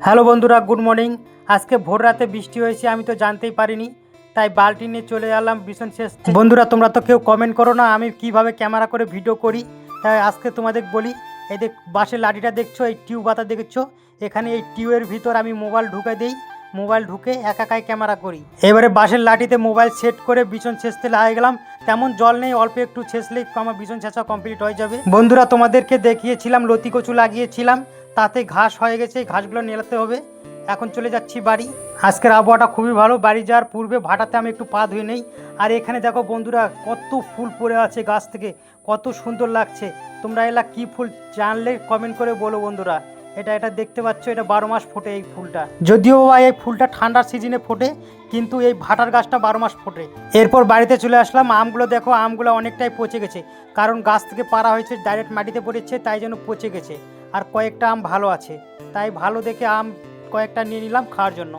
Hello বন্ধুরা, good morning. আজকে ভোর রাতে বৃষ্টি হয়েছে, আমি তো জানতেই পারিনি, তাই বালতি নিয়ে চলে এলাম ভীষণ শেষ। বন্ধুরা, তোমরা তো কেউ কমেন্ট করো না আমি কিভাবে ক্যামেরা করে ভিডিও করি, তাই আজকে তোমাদের বলি। এই দেখ, বাঁশের লাঠিটা দেখছো, এই টিউব পাতা দেখছো, এখানে এই টিউবের ভিতর আমি মোবাইল ঢুকে দিই, মোবাইল ঢুকে একাই ক্যামেরা করি। এবারে বাঁশের লাঠিতে মোবাইল সেট করে বিছন ছেঁচতে লাগিয়ে গেলাম। তেমন জল নেই, অল্প একটু ছেঁচলেই আমার বিছন ছেঁচা কমপ্লিট হয়ে যাবে। বন্ধুরা, তোমাদেরকে দেখিয়েছিলাম লতি কচু লাগিয়েছিলাম, তাতে ঘাস হয়ে গেছে, ঘাসগুলো নেড়াতে হবে। এখন চলে যাচ্ছি বাড়ি। আজকের আবহাওয়াটা খুবই ভালো, বাড়ি যাওয়ার পূর্বে ভাটাতে আমি একটু পা ধুয়ে নেই। আর এখানে দেখো বন্ধুরা, কত ফুল পড়ে আছে গাছ থেকে, কত সুন্দর লাগছে। তোমরা এলা কি ফুল জানলে কমেন্ট করে বলো বন্ধুরা। এটা দেখতে পাচ্ছ, এটা 12 মাস ফোটে এই ফুলটা। যদিও বা এই ফুলটা ঠান্ডার সিজনে ফোটে, কিন্তু এই ভাটার গাছটা 12 মাস ফোটে। এরপর বাড়িতে চলে আসলাম। আমগুলো দেখো, আমগুলো অনেকটাই পচে গেছে, কারণ গাছ থেকে পাড়া হয়েছে, ডাইরেক্ট মাটিতে পড়েছে, তাই জন্য পচে গেছে। আর কয়েকটা আম ভালো আছে, তাই ভালো দেখে আম কয়েকটা নিয়ে নিলাম খাওয়ার জন্য।